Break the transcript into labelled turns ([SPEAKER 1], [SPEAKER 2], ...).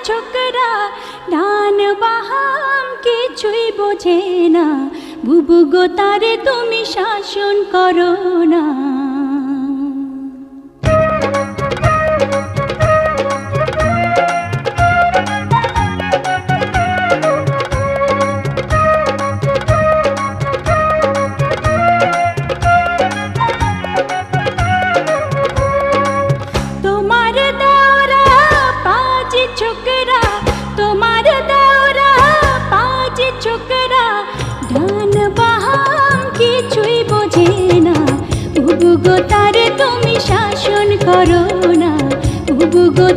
[SPEAKER 1] ছোকরা ডান বাহাম কিছুই বোঝে না, বুবু গো তারে তুমি শাসন করো না। ছোকরা তোমার দাওরা পাঁচ ছোকরা ডান বাহাম কিছুই বোঝে না, বুবু গো তারে তুমি শাসন করো না, বুবু গো